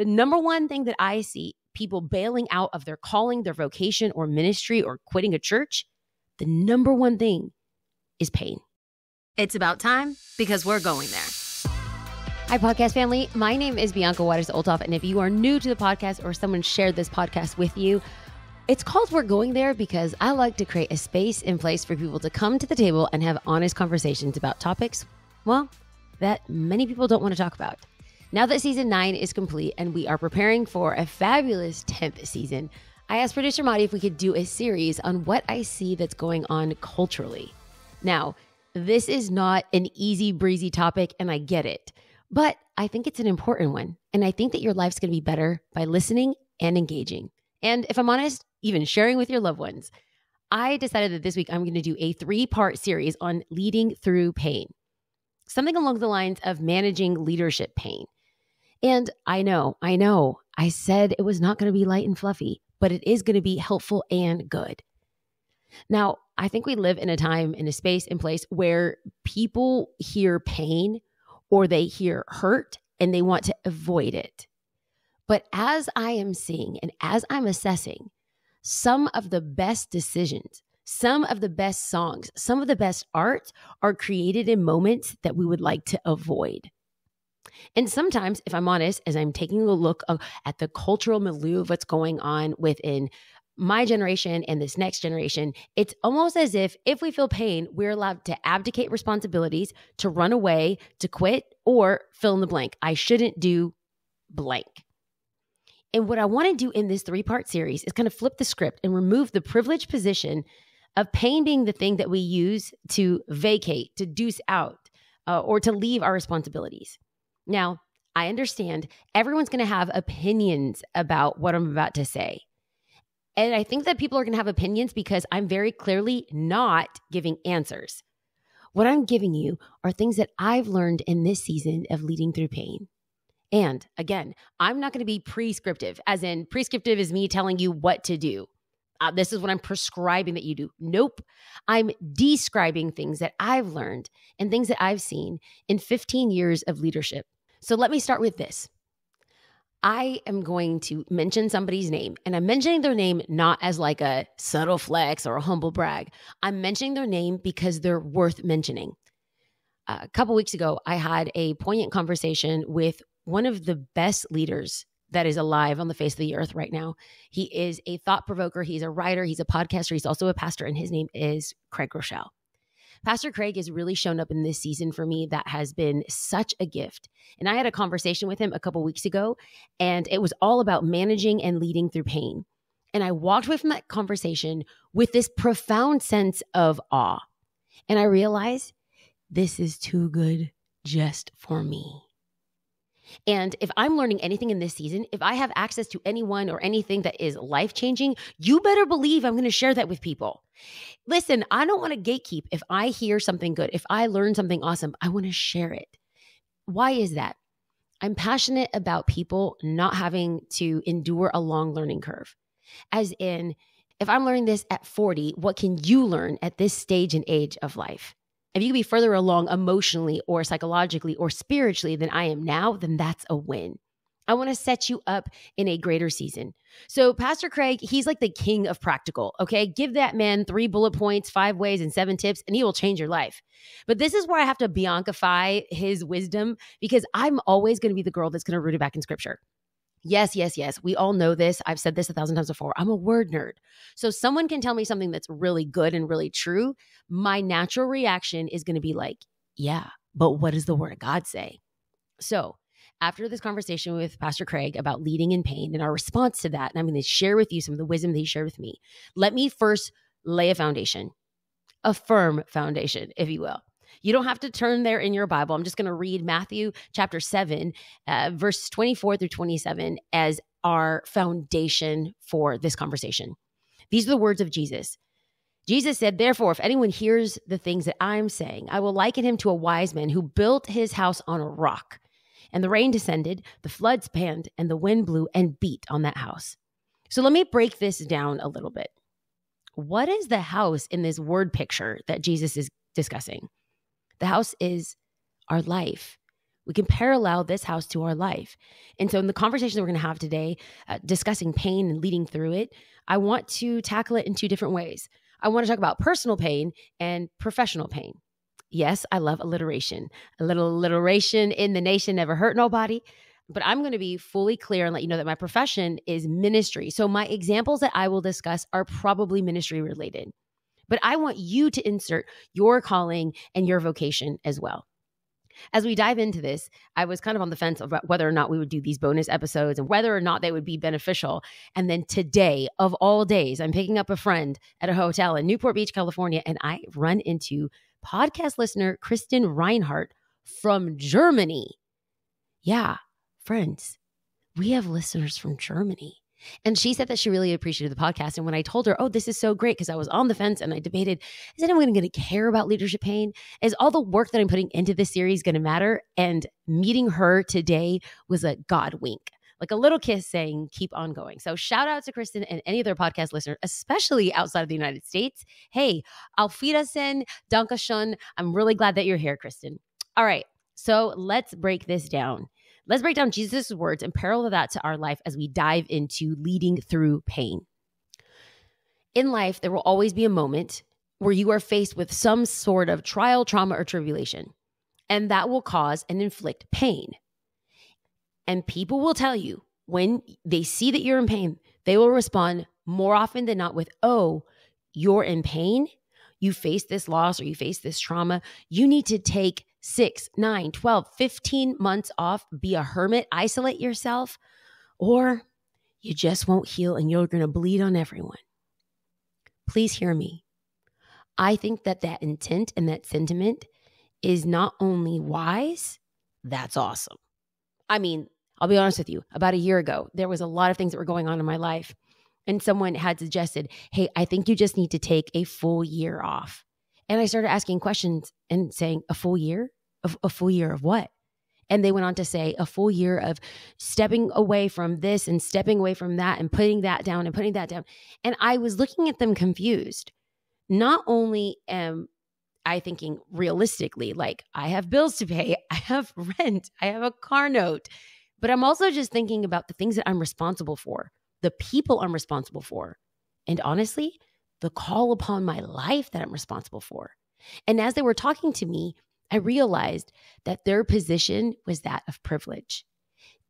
The number one thing that I see people bailing out of their calling, their vocation or ministry or quitting a church, the number one thing is pain. It's about time because we're going there. Hi, podcast family. My name is Bianca Juarez Olthoff, and if you are new to the podcast or someone shared this podcast with you, it's called We're Going There because I like to create a space and place for people to come to the table and have honest conversations about topics, well, that many people don't want to talk about. Now that season 9 is complete and we are preparing for a fabulous 10th season, I asked producer Madi if we could do a series on what I see that's going on culturally. Now, this is not an easy breezy topic and I get it, but I think it's an important one. And I think that your life's going to be better by listening and engaging. And if I'm honest, even sharing with your loved ones. I decided that this week I'm going to do a 3-part series on leading through pain. Something along the lines of managing leadership pain. And I know, I said it was not going to be light and fluffy, but it is going to be helpful and good. Now, I think we live in a time, in a space, and place where people hear pain or they hear hurt and they want to avoid it. But as I am seeing and as I'm assessing, some of the best decisions, some of the best songs, some of the best art are created in moments that we would like to avoid. And sometimes, if I'm honest, as I'm taking a look at the cultural milieu of what's going on within my generation and this next generation, it's almost as if we feel pain, we're allowed to abdicate responsibilities, to run away, to quit, or fill in the blank. I shouldn't do blank. And what I want to do in this 3-part series is kind of flip the script and remove the privileged position of pain being the thing that we use to vacate, to deuce out, or to leave our responsibilities. Now, I understand everyone's going to have opinions about what I'm about to say. And I think that people are going to have opinions because I'm very clearly not giving answers. What I'm giving you are things that I've learned in this season of leading through pain. And again, I'm not going to be prescriptive, as in prescriptive is me telling you what to do. This is what I'm prescribing that you do. Nope. I'm describing things that I've learned and things that I've seen in 15 years of leadership. So let me start with this. I am going to mention somebody's name, and I'm mentioning their name not as like a subtle flex or a humble brag. I'm mentioning their name because they're worth mentioning. A couple weeks ago, I had a poignant conversation with one of the best leaders that is alive on the face of the earth right now. He is a thought provoker. He's a writer. He's a podcaster. He's also a pastor, and his name is Craig Rochelle. Pastor Craig has really shown up in this season for me. That has been such a gift. And I had a conversation with him a couple weeks ago, and it was all about managing and leading through pain. And I walked away from that conversation with this profound sense of awe. And I realized this is too good just for me. And if I'm learning anything in this season, if I have access to anyone or anything that is life-changing, you better believe I'm going to share that with people. Listen, I don't want to gatekeep. If I hear something good, if I learn something awesome, I want to share it. Why is that? I'm passionate about people not having to endure a long learning curve. As in, if I'm learning this at 40, what can you learn at this stage and age of life? If you can be further along emotionally or psychologically or spiritually than I am now, then that's a win. I want to set you up in a greater season. So Pastor Craig, he's like the king of practical, okay? Give that man 3 bullet points, 5 ways, and 7 tips, and he will change your life. But this is where I have to Biancify his wisdom because I'm always going to be the girl that's going to root it back in scripture. Yes. We all know this. I've said this 1,000 times before. I'm a word nerd. So someone can tell me something that's really good and really true. My natural reaction is going to be like, yeah, but what does the word of God say? So after this conversation with Pastor Craig about leading in pain and our response to that, and I'm going to share with you some of the wisdom that he shared with me, let me first lay a foundation, a firm foundation, if you will. You don't have to turn there in your Bible. I'm just going to read Matthew chapter 7, verse 24 through 27 as our foundation for this conversation. These are the words of Jesus. Jesus said, therefore, if anyone hears the things that I'm saying, I will liken him to a wise man who built his house on a rock. And the rain descended, the flood spanned, and the wind blew and beat on that house. So let me break this down a little bit. What is the house in this word picture that Jesus is discussing? The house is our life. We can parallel this house to our life. And so in the conversation that we're going to have today, discussing pain and leading through it, I want to tackle it in two different ways. I want to talk about personal pain and professional pain. Yes, I love alliteration. A little alliteration in the nation never hurt nobody. But I'm going to be fully clear and let you know that my profession is ministry. So my examples that I will discuss are probably ministry related. But I want you to insert your calling and your vocation as well. As we dive into this, I was kind of on the fence about whether or not we would do these bonus episodes and whether or not they would be beneficial. And then today, of all days, I'm picking up a friend at a hotel in Newport Beach, California, and I run into podcast listener Kristen Reinhardt from Germany. Yeah, friends, we have listeners from Germany. And she said that she really appreciated the podcast. And when I told her, oh, this is so great, because I was on the fence and I debated, is anyone going to care about leadership pain? Is all the work that I'm putting into this series going to matter? And meeting her today was a God wink, like a little kiss saying, keep on going. So shout out to Kristen and any other podcast listener, especially outside of the United States. Hey, auf Wiedersehen, danke schön. I'm really glad that you're here, Kristen. All right, so let's break this down. Let's break down Jesus' words and parallel that to our life as we dive into leading through pain. In life, there will always be a moment where you are faced with some sort of trial, trauma, or tribulation, and that will cause and inflict pain. And people will tell you when they see that you're in pain, they will respond more often than not with, oh, you're in pain, you face this loss or you face this trauma, you need to take 6, 9, 12, 15 months off, be a hermit, isolate yourself, or you just won't heal and you're going to bleed on everyone. Please hear me. I think that intent and that sentiment is not only wise, that's awesome. I mean, I'll be honest with you. About a year ago, there was a lot of things that were going on in my life. And someone had suggested, hey, I think you just need to take a full year off. And I started asking questions and saying, a full year? A full year of what? And they went on to say, a full year of stepping away from this and stepping away from that and putting that down and putting that down. And I was looking at them confused. Not only am I thinking realistically, like I have bills to pay, I have rent, I have a car note, but I'm also just thinking about the things that I'm responsible for, the people I'm responsible for, and honestly, the call upon my life that I'm responsible for. And as they were talking to me, I realized that their position was that of privilege.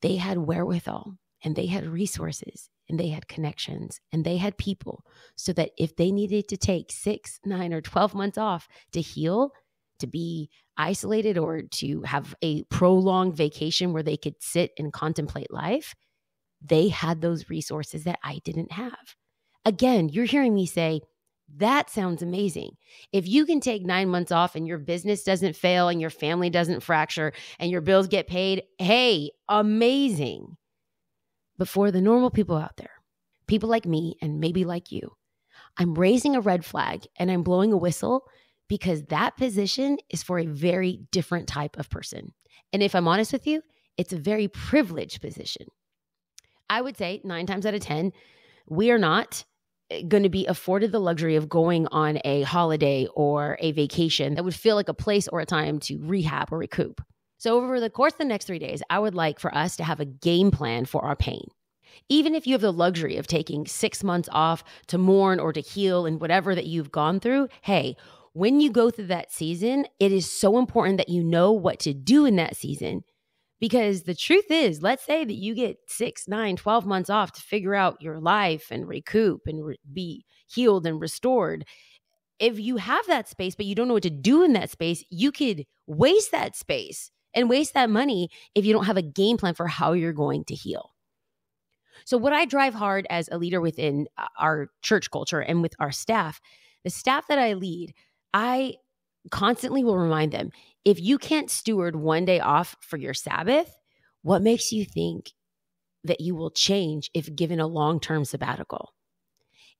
They had wherewithal and they had resources and they had connections and they had people so that if they needed to take 6, 9, or 12 months off to heal, to be isolated or to have a prolonged vacation where they could sit and contemplate life, they had those resources that I didn't have. Again, you're hearing me say, that sounds amazing. If you can take 9 months off and your business doesn't fail and your family doesn't fracture and your bills get paid, hey, amazing. But for the normal people out there, people like me and maybe like you, I'm raising a red flag and I'm blowing a whistle because that position is for a very different type of person. And if I'm honest with you, it's a very privileged position. I would say 9 times out of 10, we are not going to be afforded the luxury of going on a holiday or a vacation that would feel like a place or a time to rehab or recoup. So over the course of the next 3 days, I would like for us to have a game plan for our pain. Even if you have the luxury of taking 6 months off to mourn or to heal and whatever that you've gone through, hey, when you go through that season, it is so important that you know what to do in that season. Because the truth is, let's say that you get 6, 9, 12 months off to figure out your life and recoup and be healed and restored. If you have that space, but you don't know what to do in that space, you could waste that space and waste that money if you don't have a game plan for how you're going to heal. So what I drive hard as a leader within our church culture and with our staff, the staff that I lead, I constantly will remind them, if you can't steward 1 day off for your Sabbath, what makes you think that you will change if given a long-term sabbatical?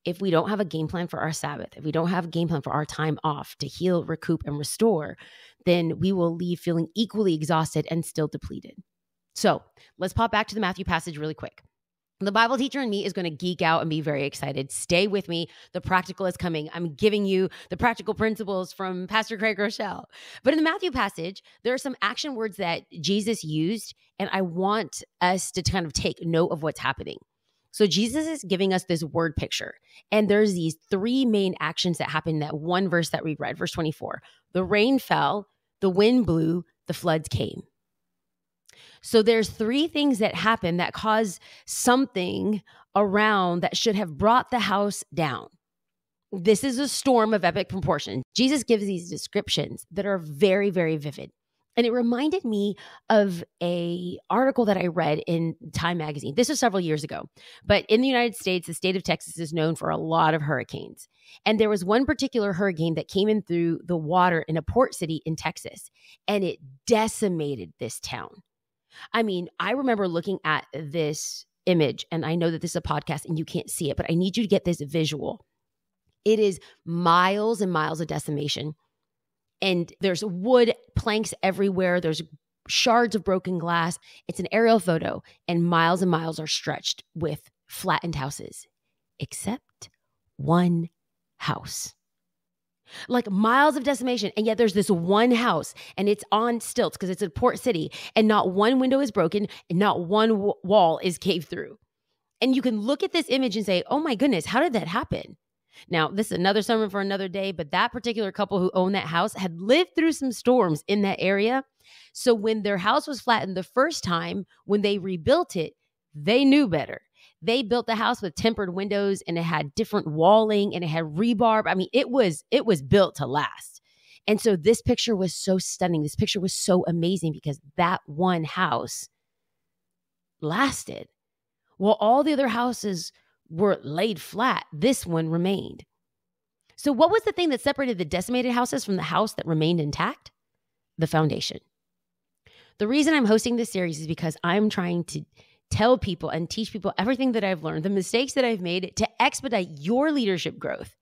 If we don't have a game plan for our Sabbath, if we don't have a game plan for our time off to heal, recoup, and restore, then we will leave feeling equally exhausted and still depleted. So let's pop back to the Matthew passage really quick. The Bible teacher in me is going to geek out and be very excited. Stay with me. The practical is coming. I'm giving you the practical principles from Pastor Craig Rochelle. But in the Matthew passage, there are some action words that Jesus used, and I want us to kind of take note of what's happening. So Jesus is giving us this word picture, and there's these three main actions that happen in that one verse that we read, verse 24. The rain fell, the wind blew, the floods came. So there's three things that happen that cause something around that should have brought the house down. This is a storm of epic proportion. Jesus gives these descriptions that are very, very vivid. And it reminded me of an article that I read in Time magazine. This was several years ago. But in the United States, the state of Texas is known for a lot of hurricanes. And there was one particular hurricane that came in through the water in a port city in Texas, and it decimated this town. I mean, I remember looking at this image, and I know that this is a podcast and you can't see it, but I need you to get this visual. It is miles and miles of decimation. And there's wood planks everywhere. There's shards of broken glass. It's an aerial photo, and miles are stretched with flattened houses, except one house. Like miles of decimation, and yet there's this one house, and it's on stilts because it's a port city, and not one window is broken, and not one wall is caved through. And you can look at this image and say, oh my goodness, how did that happen? Now, this is another sermon for another day, but that particular couple who owned that house had lived through some storms in that area. So when their house was flattened the first time, when they rebuilt it, they knew better. They built the house with tempered windows, and it had different walling, and it had rebarb. I mean, it was built to last. And so this picture was so stunning. This picture was so amazing because that one house lasted. While all the other houses were laid flat, this one remained. So what was the thing that separated the decimated houses from the house that remained intact? The foundation. The reason I'm hosting this series is because I'm trying to tell people and teach people everything that I've learned, the mistakes that I've made to expedite your leadership growth.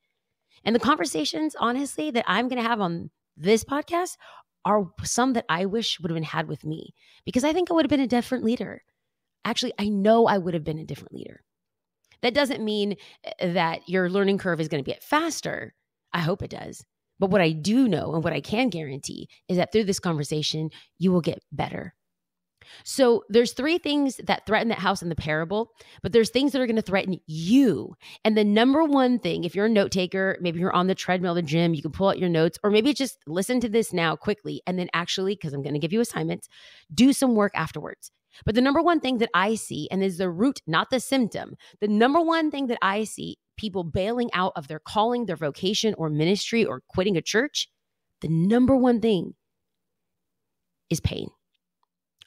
And the conversations, honestly, that I'm going to have on this podcast are some that I wish would have been had with me, because I think I would have been a different leader. Actually, I know I would have been a different leader. That doesn't mean that your learning curve is going to get faster. I hope it does. But what I do know and what I can guarantee is that through this conversation, you will get better. So there's three things that threaten that house in the parable, but there's things that are going to threaten you. And the number one thing, if you're a note taker, maybe you're on the treadmill of the gym, you can pull out your notes, or maybe just listen to this now quickly. And then actually, because I'm going to give you assignments, do some work afterwards. But the number one thing that I see, and is the root, not the symptom, the number one thing that I see people bailing out of their calling, their vocation or ministry, or quitting a church, the number one thing is pain.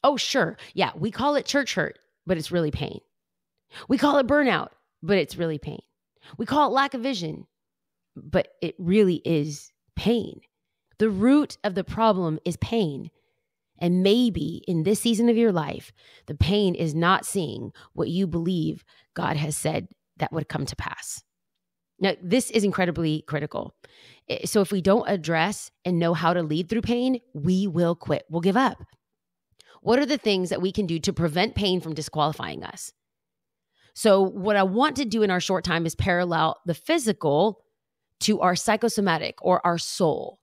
Oh, sure. Yeah, we call it church hurt, but it's really pain. We call it burnout, but it's really pain. We call it lack of vision, but it really is pain. The root of the problem is pain. And maybe in this season of your life, the pain is not seeing what you believe God has said that would come to pass. Now, this is incredibly critical. So if we don't address and know how to lead through pain, we will quit. We'll give up. What are the things that we can do to prevent pain from disqualifying us? So what I want to do in our short time is parallel the physical to our psychosomatic or our soul.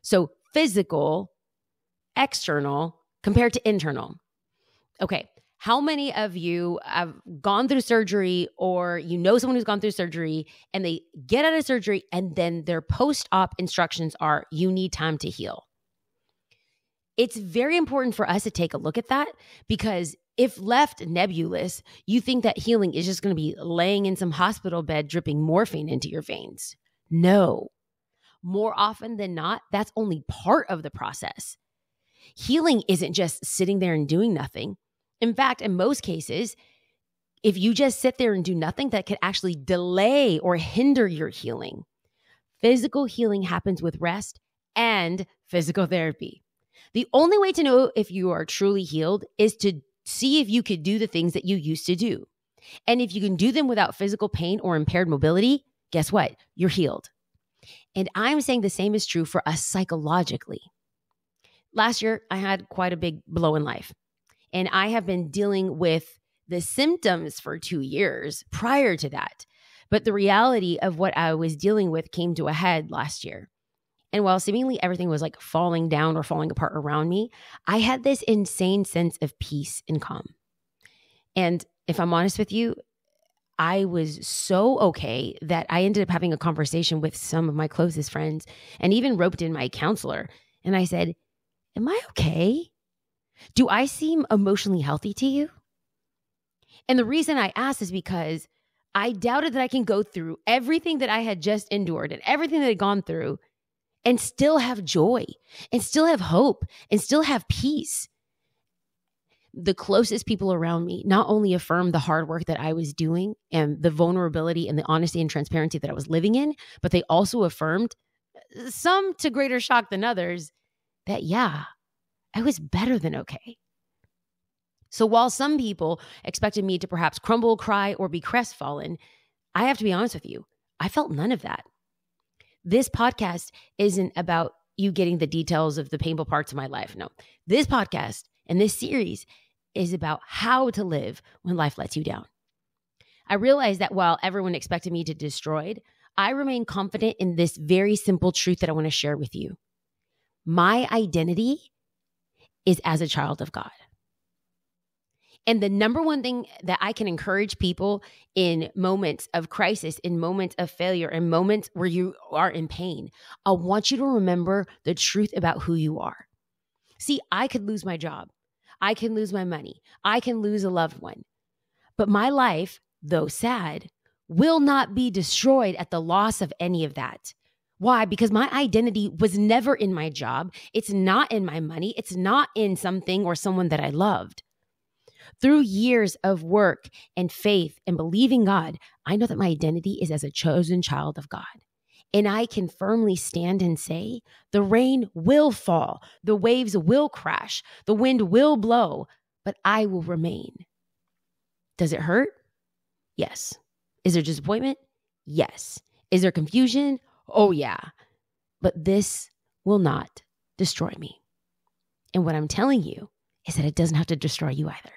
So physical, external compared to internal. Okay, how many of you have gone through surgery, or you know someone who's gone through surgery and they get out of surgery and then their post-op instructions are, you need time to heal? It's very important for us to take a look at that, because if left nebulous, you think that healing is just going to be laying in some hospital bed dripping morphine into your veins. No. More often than not, that's only part of the process. Healing isn't just sitting there and doing nothing. In fact, in most cases, if you just sit there and do nothing, that could actually delay or hinder your healing. Physical healing happens with rest and physical therapy. The only way to know if you are truly healed is to see if you could do the things that you used to do. And if you can do them without physical pain or impaired mobility, guess what? You're healed. And I'm saying the same is true for us psychologically. Last year, I had quite a big blow in life. And I have been dealing with the symptoms for 2 years prior to that. But the reality of what I was dealing with came to a head last year. And while seemingly everything was like falling down or falling apart around me, I had this insane sense of peace and calm. And if I'm honest with you, I was so okay that I ended up having a conversation with some of my closest friends and even roped in my counselor. And I said, am I okay? Do I seem emotionally healthy to you? And the reason I asked is because I doubted that I can go through everything that I had just endured and everything that I had gone through and still have joy and still have hope and still have peace. The closest people around me not only affirmed the hard work that I was doing and the vulnerability and the honesty and transparency that I was living in, but they also affirmed, some to greater shock than others, that yeah, I was better than okay. So while some people expected me to perhaps crumble, cry, or be crestfallen, I have to be honest with you, I felt none of that. This podcast isn't about you getting the details of the painful parts of my life. No, this podcast and this series is about how to live when life lets you down. I realized that while everyone expected me to be destroyed, I remain confident in this very simple truth that I want to share with you. My identity is as a child of God. And the number one thing that I can encourage people in moments of crisis, in moments of failure, in moments where you are in pain, I want you to remember the truth about who you are. See, I could lose my job. I can lose my money. I can lose a loved one. But my life, though sad, will not be destroyed at the loss of any of that. Why? Because my identity was never in my job. It's not in my money. It's not in something or someone that I loved. Through years of work and faith and believing God, I know that my identity is as a chosen child of God. And I can firmly stand and say, the rain will fall, the waves will crash, the wind will blow, but I will remain. Does it hurt? Yes. Is there disappointment? Yes. Is there confusion? Oh yeah. But this will not destroy me. And what I'm telling you is that it doesn't have to destroy you either.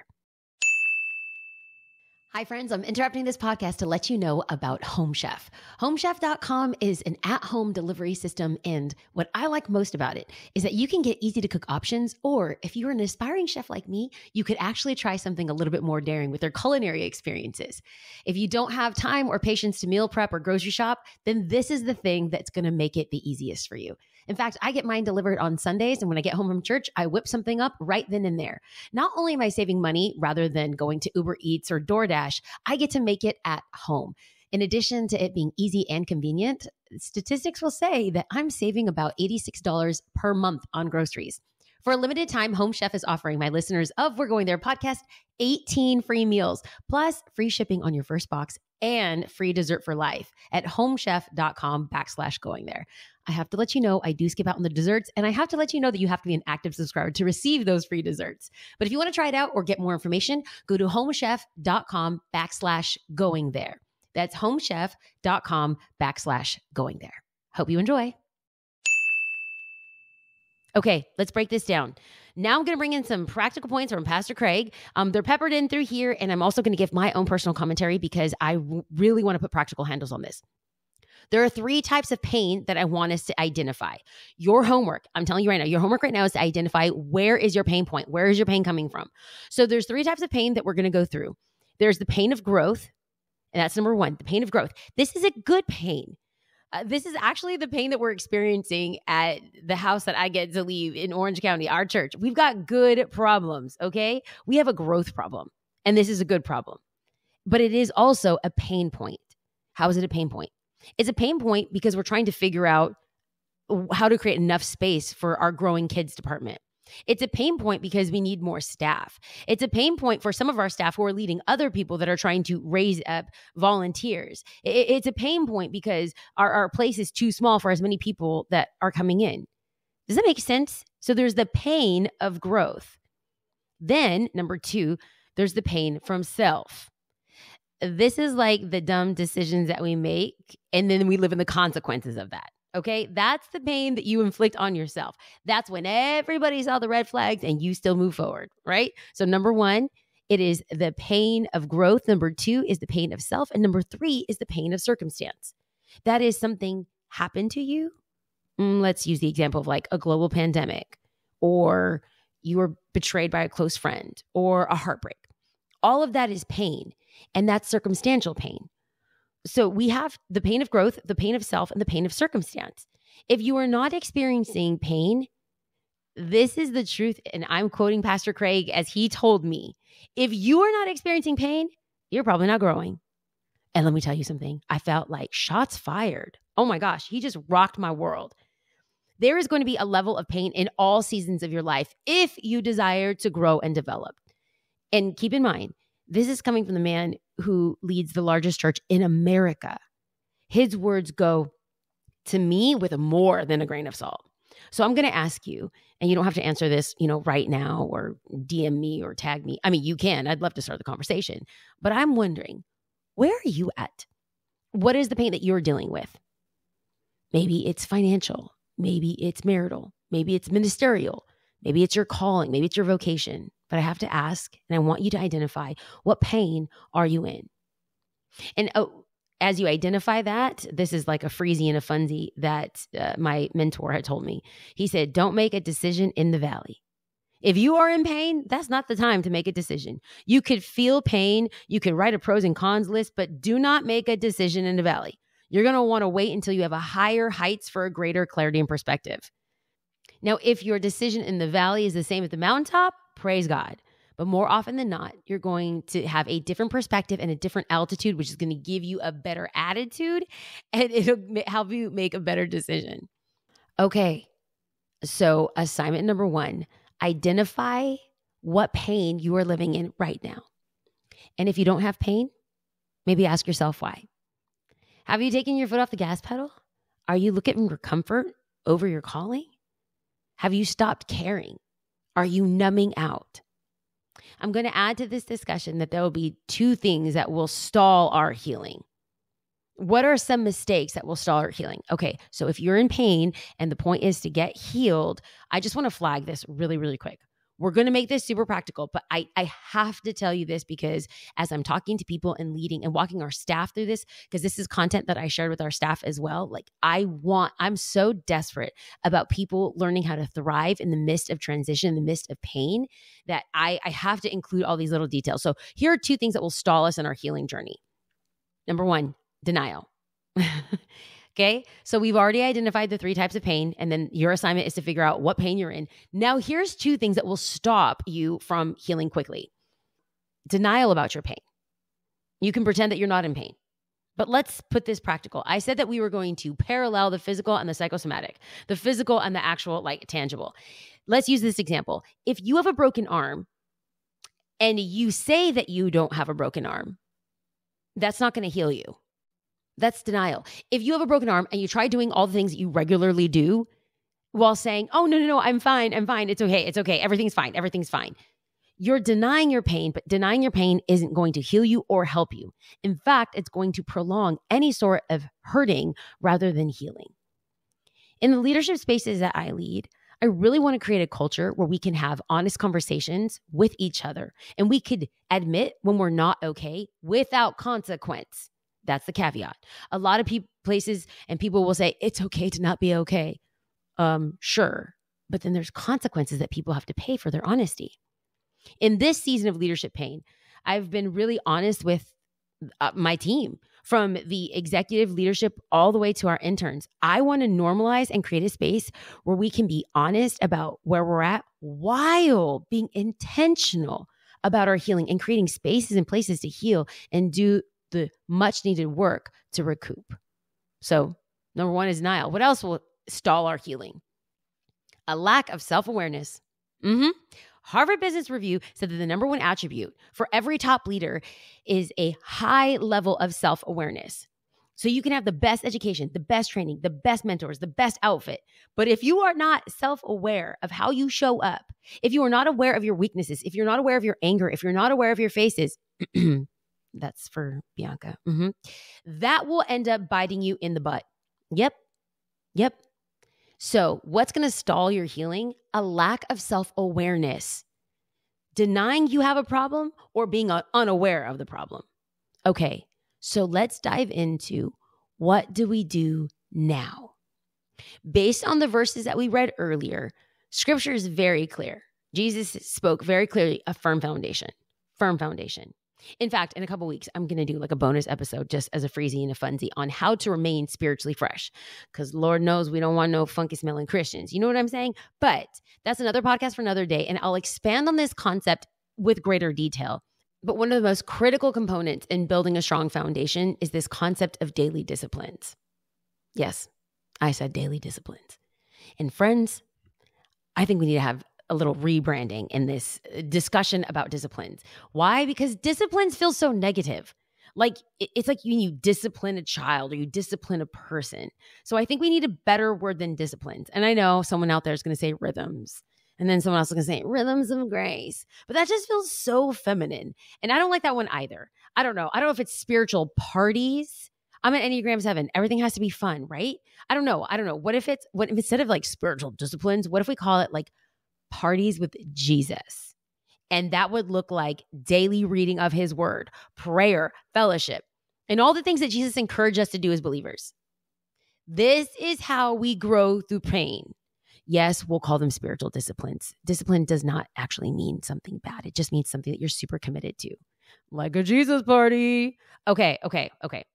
Hi friends, I'm interrupting this podcast to let you know about Home Chef. HomeChef.com is an at-home delivery system, and what I like most about it is that you can get easy to cook options, or if you're an aspiring chef like me, you could actually try something a little bit more daring with their culinary experiences. If you don't have time or patience to meal prep or grocery shop, then this is the thing that's going to make it the easiest for you. In fact, I get mine delivered on Sundays, and when I get home from church, I whip something up right then and there. Not only am I saving money rather than going to Uber Eats or DoorDash, I get to make it at home. In addition to it being easy and convenient, statistics will say that I'm saving about $86 per month on groceries. For a limited time, Home Chef is offering my listeners of We're Going There podcast 18 free meals, plus free shipping on your first box and free dessert for life at homechef.com/going there. I have to let you know I do skip out on the desserts, and I have to let you know that you have to be an active subscriber to receive those free desserts. But if you want to try it out or get more information, go to homechef.com/going there. That's homechef.com/going there. Hope you enjoy. Okay, let's break this down. Now I'm going to bring in some practical points from Pastor Craig. They're peppered in through here, and I'm also going to give my own personal commentary because I really want to put practical handles on this. There are 3 types of pain that I want us to identify. Your homework, I'm telling you right now, your homework right now is to identify where is your pain point? Where is your pain coming from? So there's 3 types of pain that we're going to go through. There's the pain of growth, and that's number 1, the pain of growth. This is a good pain. This is actually the pain that we're experiencing at the house that I get to leave in Orange County, our church. We've got good problems, okay? We have a growth problem, and this is a good problem. But it is also a pain point. How is it a pain point? It's a pain point because we're trying to figure out how to create enough space for our growing kids department. It's a pain point because we need more staff. It's a pain point for some of our staff who are leading other people that are trying to raise up volunteers. It's a pain point because our place is too small for as many people that are coming in. Does that make sense? So there's the pain of growth. Then, number 2, there's the pain from self. This is like the dumb decisions that we make, and then we live in the consequences of that. Okay, that's the pain that you inflict on yourself. That's when everybody saw the red flags and you still move forward, right? So number 1 It is the pain of growth. Number 2 is the pain of self. And number 3 is the pain of circumstance. That is something happened to you. Let's use the example of like a global pandemic, or you were betrayed by a close friend, or a heartbreak. All of that is pain, and that's circumstantial pain. So we have the pain of growth, the pain of self, and the pain of circumstance. If you are not experiencing pain, this is the truth, and I'm quoting Pastor Craig as he told me. If you are not experiencing pain, you're probably not growing. And let me tell you something. I felt like shots fired. Oh my gosh, he just rocked my world. There is going to be a level of pain in all seasons of your life if you desire to grow and develop. And keep in mind, this is coming from the man who leads the largest church in America. His words go to me with more than a grain of salt. So I'm going to ask you, and you don't have to answer this, right now, or DM me or tag me. I mean, you can. I'd love to start the conversation. But I'm wondering, where are you at? What is the pain that you're dealing with? Maybe it's financial. Maybe it's marital. Maybe it's ministerial. Maybe it's your calling. Maybe it's your vocation. But I have to ask, and I want you to identify, what pain are you in? And as you identify that, this is like a freezy and a funsy that my mentor had told me. He said, don't make a decision in the valley. If you are in pain, that's not the time to make a decision. You could feel pain. You could write a pros and cons list, but do not make a decision in the valley. You're going to want to wait until you have a higher heights for a greater clarity and perspective. Now, if your decision in the valley is the same as the mountaintop, praise God. But more often than not, you're going to have a different perspective and a different altitude, which is going to give you a better attitude, and it'll help you make a better decision. Okay, so assignment number 1, identify what pain you are living in right now. And if you don't have pain, maybe ask yourself why. Have you taken your foot off the gas pedal? Are you looking for comfort over your calling? Have you stopped caring? Are you numbing out? I'm going to add to this discussion that there will be 2 things that will stall our healing. What are some mistakes that will stall our healing? Okay, so if you're in pain and the point is to get healed, I just want to flag this really, really quick. We're going to make this super practical, but I have to tell you this because as I'm talking to people and leading and walking our staff through this, because this is content that I shared with our staff as well. Like I'm so desperate about people learning how to thrive in the midst of transition, in the midst of pain, that I have to include all these little details. So here are 2 things that will stall us in our healing journey. Number 1, denial. Okay, so we've already identified the 3 types of pain, and then your assignment is to figure out what pain you're in. Now, here's 2 things that will stop you from healing quickly. Denial about your pain. You can pretend that you're not in pain, but let's put this practical. I said that we were going to parallel the physical and the psychosomatic, the physical and the actual, like tangible. Let's use this example. If you have a broken arm and you say that you don't have a broken arm, that's not going to heal you. That's denial. If you have a broken arm and you try doing all the things that you regularly do while saying, oh, no, I'm fine. It's okay. Everything's fine. You're denying your pain, but denying your pain isn't going to heal you or help you. In fact, it's going to prolong any sort of hurting rather than healing. In the leadership spaces that I lead, I really want to create a culture where we can have honest conversations with each other and we could admit when we're not okay without consequence. That's the caveat. A lot of places and people will say, it's okay to not be okay. Sure. But then there's consequences that people have to pay for their honesty. In this season of leadership pain, I've been really honest with my team, from the executive leadership all the way to our interns. I want to normalize and create a space where we can be honest about where we're at while being intentional about our healing and creating spaces and places to heal and do the much needed work to recoup. So number 1 is denial. What else will stall our healing? A lack of self-awareness. Harvard Business Review said that the number 1 attribute for every top leader is a high level of self-awareness. So you can have the best education, the best training, the best mentors, the best outfit. But if you are not self-aware of how you show up, if you are not aware of your weaknesses, if you're not aware of your anger, if you're not aware of your faces, that's for Bianca. That will end up biting you in the butt. Yep. So what's going to stall your healing? A lack of self-awareness. denying you have a problem, or being unaware of the problem? Okay, so let's dive into what do we do now? Based on the verses that we read earlier, scripture is very clear. Jesus spoke very clearly a firm foundation. In fact, in a couple weeks, I'm going to do like a bonus episode just as a freezy and a funsy on how to remain spiritually fresh. Because Lord knows we don't want no funky smelling Christians. You know what I'm saying? But that's another podcast for another day. And I'll expand on this concept with greater detail. But one of the most critical components in building a strong foundation is this concept of daily disciplines. Yes, I said daily disciplines. And friends, I think we need to have a little rebranding in this discussion about disciplines. Why? Because disciplines feel so negative. Like it's like you discipline a child or you discipline a person. So I think we need a better word than disciplines. And I know someone out there is going to say rhythms. And then someone else is going to say rhythms of grace. But that just feels so feminine. And I don't like that one either. I don't know if it's spiritual parties. I'm an Enneagram 7. Everything has to be fun, right? I don't know. What if instead of like spiritual disciplines, what if we call it like parties with Jesus? And that would look like daily reading of his word, prayer, fellowship, and all the things that Jesus encouraged us to do as believers. This is how we grow through pain. Yes, we'll call them spiritual disciplines. Discipline does not actually mean something bad. It just means something that you're super committed to. Like a Jesus party. Okay.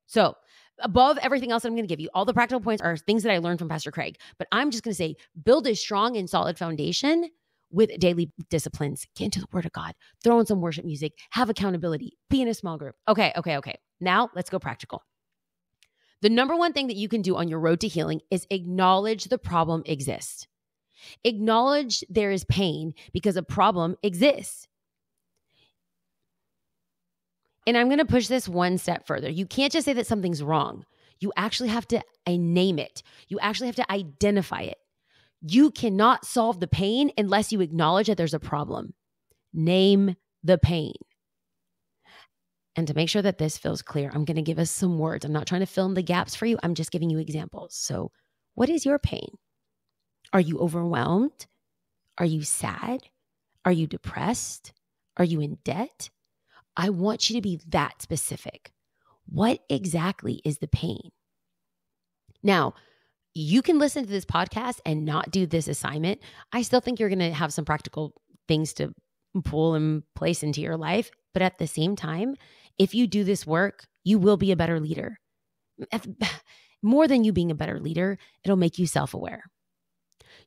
So above everything else I'm going to give you, all the practical points are things that I learned from Pastor Craig. But I'm just going to say, build a strong and solid foundation with daily disciplines. Get into the word of God. Throw in some worship music. Have accountability. Be in a small group. Okay. Now let's go practical. The number one thing that you can do on your road to healing is acknowledge the problem exists. Acknowledge there is pain because a problem exists. And I'm going to push this one step further. You can't just say that something's wrong. You actually have to name it. You actually have to identify it. You cannot solve the pain unless you acknowledge that there's a problem. Name the pain. And to make sure that this feels clear, I'm going to give us some words. I'm not trying to fill in the gaps for you. I'm just giving you examples. So, what is your pain? Are you overwhelmed? Are you sad? Are you depressed? Are you in debt? I want you to be that specific. What exactly is the pain? Now, you can listen to this podcast and not do this assignment. I still think you're going to have some practical things to pull and place into your life. But at the same time, if you do this work, you will be a better leader. More than you being a better leader, it'll make you self-aware.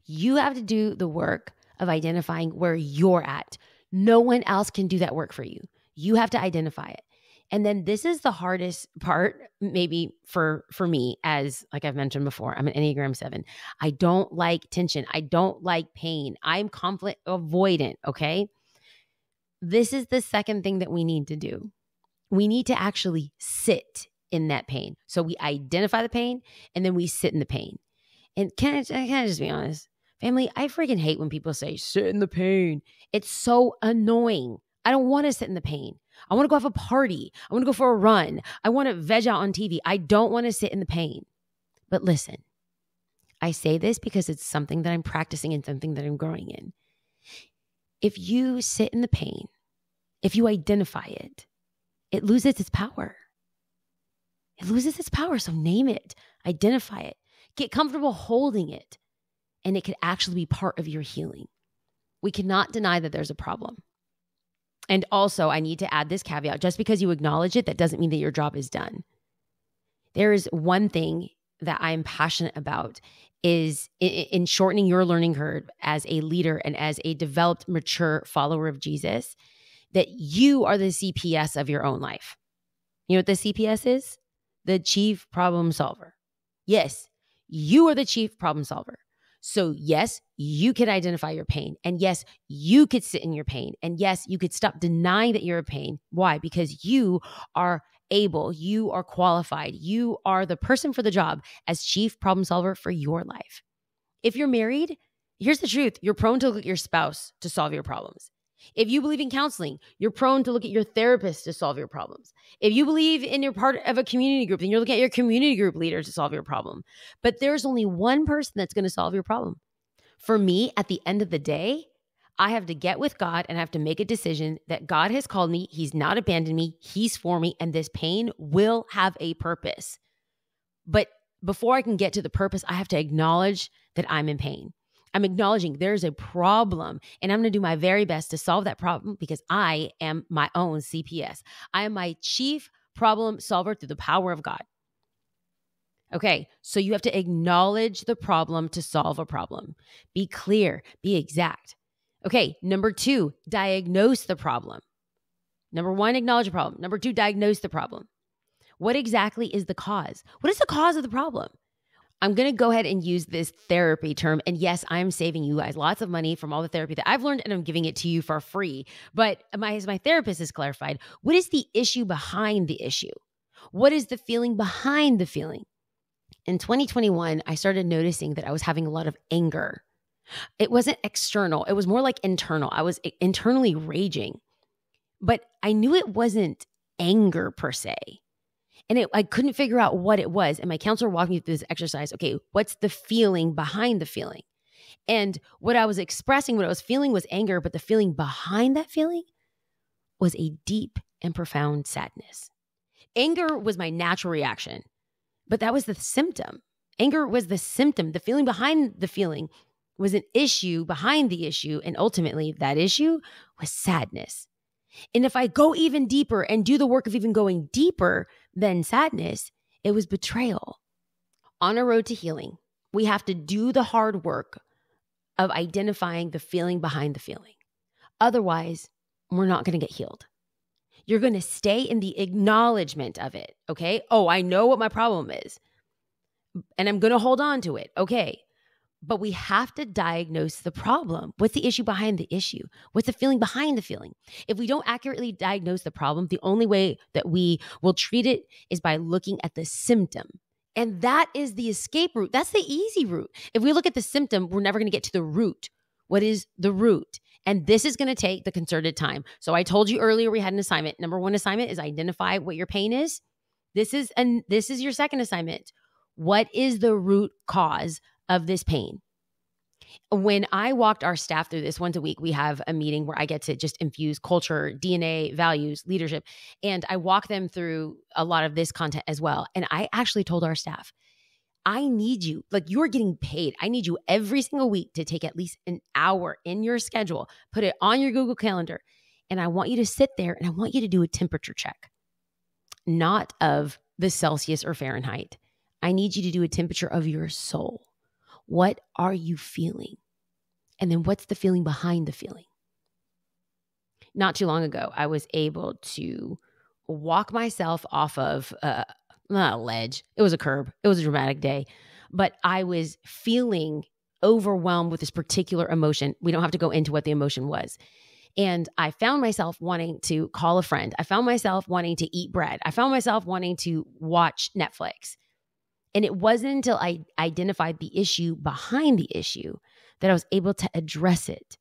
You have to do the work of identifying where you're at. No one else can do that work for you. You have to identify it. And then this is the hardest part, maybe for me, as like I've mentioned before, I'm an Enneagram 7. I don't like tension. I don't like pain. I'm conflict avoidant, okay? This is the second thing that we need to do. We need to actually sit in that pain. So we identify the pain and then we sit in the pain. And can I just be honest? Family, I freaking hate when people say, sit in the pain. It's so annoying. I don't want to sit in the pain. I want to go have a party. I want to go for a run. I want to veg out on TV. I don't want to sit in the pain. But listen, I say this because it's something that I'm practicing and something that I'm growing in. If you sit in the pain, if you identify it, it loses its power. It loses its power. So name it, identify it, get comfortable holding it, and it could actually be part of your healing. We cannot deny that there's a problem. And also, I need to add this caveat. Just because you acknowledge it, that doesn't mean that your job is done. There is one thing that I'm passionate about is in shortening your learning curve as a leader and as a developed, mature follower of Jesus, that you are the CPS of your own life. You know what the CPS is? The chief problem solver. Yes, you are the chief problem solver. So yes, you could identify your pain. And yes, you could sit in your pain. And yes, you could stop denying that you're in pain. Why? Because you are able, you are qualified, you are the person for the job as chief problem solver for your life. If you're married, here's the truth. You're prone to look at your spouse to solve your problems. If you believe in counseling, you're prone to look at your therapist to solve your problems. If you believe in you're part of a community group, then you're looking at your community group leader to solve your problem. But there's only one person that's going to solve your problem. For me, at the end of the day, I have to get with God and I have to make a decision that God has called me. He's not abandoned me. He's for me. And this pain will have a purpose. But before I can get to the purpose, I have to acknowledge that I'm in pain. I'm acknowledging there's a problem and I'm going to do my very best to solve that problem because I am my own CPS. I am my chief problem solver through the power of God. Okay, so you have to acknowledge the problem to solve a problem. Be clear, be exact. Okay, number 2, diagnose the problem. Number 1, acknowledge the problem. Number 2, diagnose the problem. What exactly is the cause? What is the cause of the problem? I'm going to go ahead and use this therapy term. And yes, I'm saving you guys lots of money from all the therapy that I've learned and I'm giving it to you for free. But as my therapist has clarified, what is the issue behind the issue? What is the feeling behind the feeling? In 2021, I started noticing that I was having a lot of anger. It wasn't external. It was more like internal. I was internally raging, but I knew it wasn't anger per se. And I couldn't figure out what it was. And my counselor walked me through this exercise. Okay, what's the feeling behind the feeling? And what I was expressing, what I was feeling was anger, but the feeling behind that feeling was a deep and profound sadness. Anger was my natural reaction, but that was the symptom. Anger was the symptom. The feeling behind the feeling was an issue behind the issue. And ultimately, that issue was sadness. And if I go even deeper and do the work of even going deeper than sadness, it was betrayal. On a road to healing, we have to do the hard work of identifying the feeling behind the feeling. Otherwise, we're not going to get healed. You're going to stay in the acknowledgement of it, okay? Oh, I know what my problem is, and I'm going to hold on to it, okay? But we have to diagnose the problem. What's the issue behind the issue? What's the feeling behind the feeling? If we don't accurately diagnose the problem, the only way that we will treat it is by looking at the symptom. And that is the escape route. That's the easy route. If we look at the symptom, we're never going to get to the root. What is the root? And this is going to take the concerted time. So I told you earlier we had an assignment. Number 1 assignment is identify what your pain is. This is your second assignment. What is the root cause of this pain? When I walked our staff through this once a week, we have a meeting where I get to just infuse culture, DNA, values, leadership, and I walk them through a lot of this content as well. And I actually told our staff, I need you, like you're getting paid. I need you every single week to take at least an hour in your schedule, put it on your Google Calendar, and I want you to sit there and I want you to do a temperature check, not of the Celsius or Fahrenheit. I need you to do a temperature of your soul. What are you feeling? And then what's the feeling behind the feeling? Not too long ago, I was able to walk myself off of not a ledge. It was a curb. It was a dramatic day. But I was feeling overwhelmed with this particular emotion. We don't have to go into what the emotion was. And I found myself wanting to call a friend. I found myself wanting to eat bread. I found myself wanting to watch Netflix. And it wasn't until I identified the issue behind the issue that I was able to address it.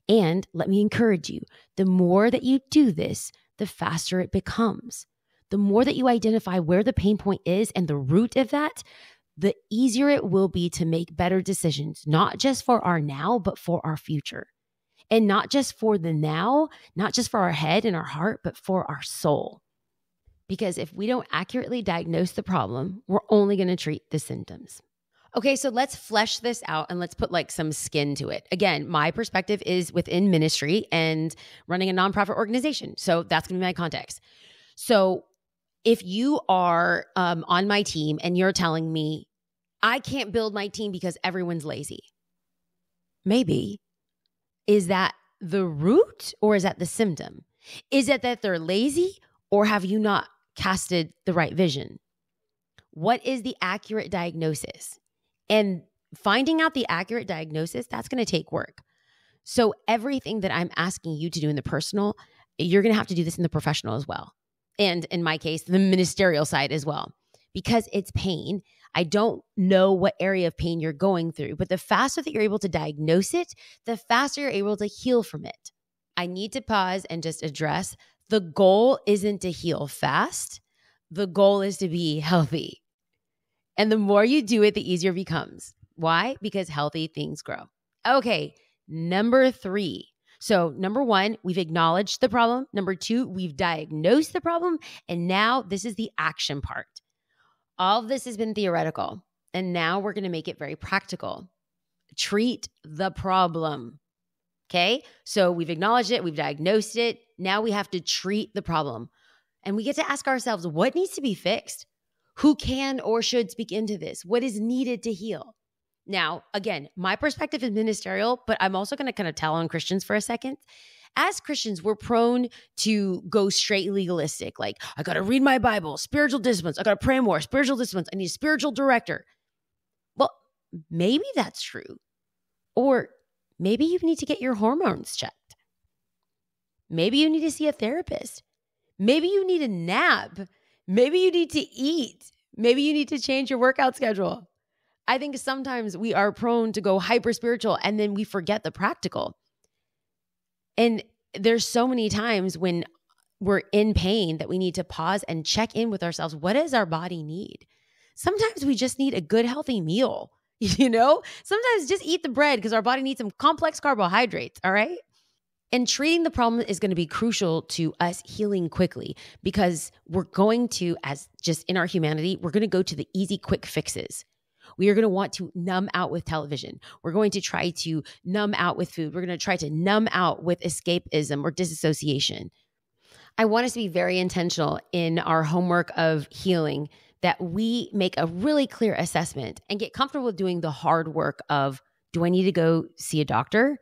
And let me encourage you, the more that you do this, the faster it becomes. The more that you identify where the pain point is and the root of that, the easier it will be to make better decisions, not just for our now, but for our future. And not just for the now, not just for our head and our heart, but for our soul. Because if we don't accurately diagnose the problem, we're only going to treat the symptoms. Okay, so let's flesh this out and let's put like some skin to it. Again, my perspective is within ministry and running a nonprofit organization. So that's going to be my context. So if you are on my team and you're telling me, I can't build my team because everyone's lazy. Maybe. Is that the root or is that the symptom? Is it that they're lazy or have you not casted the right vision? What is the accurate diagnosis? And finding out the accurate diagnosis, that's going to take work. So everything that I'm asking you to do in the personal, you're going to have to do this in the professional as well. And in my case, the ministerial side as well. Because it's pain, I don't know what area of pain you're going through, but the faster that you're able to diagnose it, the faster you're able to heal from it. I need to pause and just address the goal isn't to heal fast. The goal is to be healthy. And the more you do it, the easier it becomes. Why? Because healthy things grow. Okay, number 3, So number one, we've acknowledged the problem. Number two, we've diagnosed the problem. And now this is the action part. All of this has been theoretical. And now we're going to make it very practical. Treat the problem. Okay? So we've acknowledged it. We've diagnosed it. Now we have to treat the problem. And we get to ask ourselves, what needs to be fixed? Who can or should speak into this? What is needed to heal? Now, again, my perspective is ministerial, but I'm also going to kind of tell on Christians for a second. As Christians, we're prone to go straight legalistic. Like, I got to read my Bible, spiritual disciplines. I got to pray more, spiritual disciplines. I need a spiritual director. Well, maybe that's true. Or maybe you need to get your hormones checked. Maybe you need to see a therapist. Maybe you need a nap. Maybe you need to eat. Maybe you need to change your workout schedule. I think sometimes we are prone to go hyper spiritual and then we forget the practical. And there's so many times when we're in pain that we need to pause and check in with ourselves. What does our body need? Sometimes we just need a good, healthy meal, Sometimes just eat the bread because our body needs some complex carbohydrates, all right? And treating the problem is going to be crucial to us healing quickly because we're going to, as just in our humanity, we're going to go to the easy, quick fixes. We are going to want to numb out with television. We're going to try to numb out with food. We're going to try to numb out with escapism or disassociation. I want us to be very intentional in our homework of healing, that we make a really clear assessment and get comfortable with doing the hard work of, do I need to go see a doctor?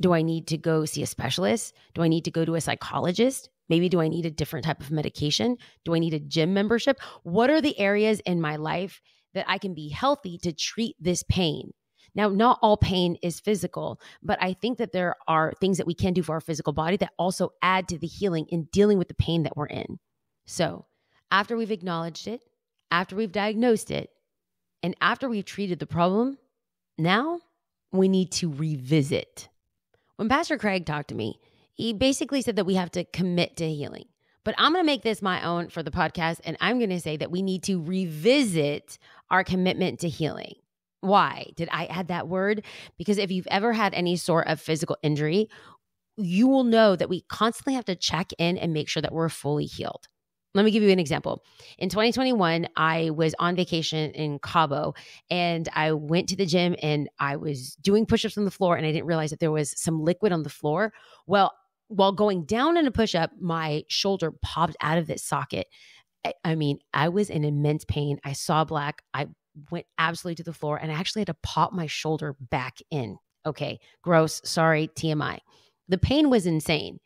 Do I need to go see a specialist? Do I need to go to a psychologist? Maybe do I need a different type of medication? Do I need a gym membership? What are the areas in my life that I can be healthy to treat this pain? Now, not all pain is physical, but I think that there are things that we can do for our physical body that also add to the healing in dealing with the pain that we're in. So after we've acknowledged it, after we've diagnosed it, and after we've treated the problem, now we need to revisit. When Pastor Craig talked to me, he basically said that we have to commit to healing. But I'm going to make this my own for the podcast, and I'm going to say that we need to revisit our commitment to healing. Why did I add that word? Because if you've ever had any sort of physical injury, you will know that we constantly have to check in and make sure that we're fully healed. Let me give you an example. In 2021, I was on vacation in Cabo, and I went to the gym and I was doing push-ups on the floor, and I didn't realize that there was some liquid on the floor. Well, while going down in a push-up, my shoulder popped out of this socket. I was in immense pain. I saw black. I went absolutely to the floor, and I actually had to pop my shoulder back in. Okay, gross. Sorry, TMI. The pain was insane.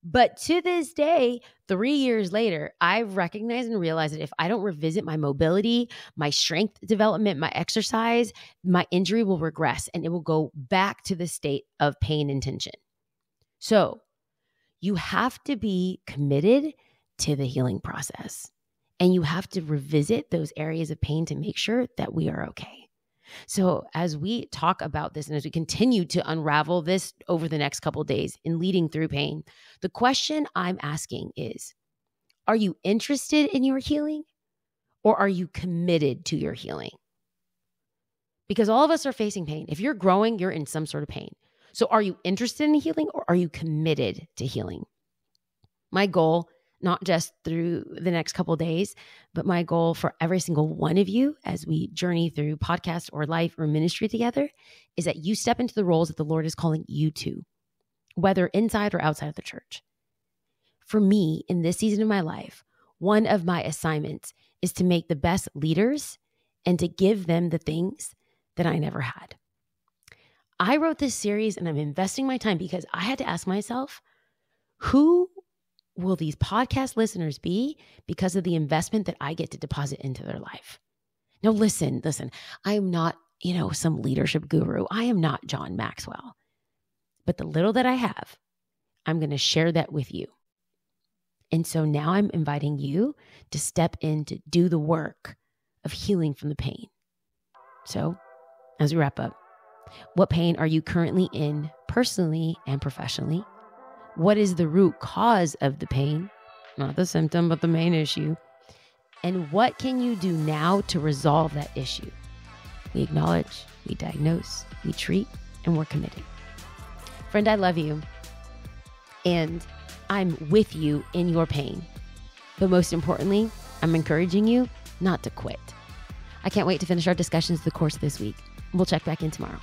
But to this day, 3 years later, I've recognized and realized that if I don't revisit my mobility, my strength development, my exercise, my injury will regress and it will go back to the state of pain and tension. So you have to be committed to the healing process, and you have to revisit those areas of pain to make sure that we are okay. So as we talk about this and as we continue to unravel this over the next couple of days in leading through pain, the question I'm asking is, are you interested in your healing, or are you committed to your healing? Because all of us are facing pain. If you're growing, you're in some sort of pain. So are you interested in healing, or are you committed to healing? My goal, not just through the next couple of days, but my goal for every single one of you as we journey through podcast or life or ministry together, is that you step into the roles that the Lord is calling you to, whether inside or outside of the church. For me, in this season of my life, one of my assignments is to make the best leaders and to give them the things that I never had. I wrote this series and I'm investing my time because I had to ask myself, who will these podcast listeners be because of the investment that I get to deposit into their life? Now, listen, I am not, some leadership guru. I am not John Maxwell. But the little that I have, I'm going to share that with you. And so now I'm inviting you to step in to do the work of healing from the pain. So as we wrap up, what pain are you currently in personally and professionally? What is the root cause of the pain? Not the symptom, but the main issue. And what can you do now to resolve that issue? We acknowledge, we diagnose, we treat, and we're committed. Friend, I love you. and I'm with you in your pain. But most importantly, I'm encouraging you not to quit. I can't wait to finish our discussions the course this week. We'll check back in tomorrow.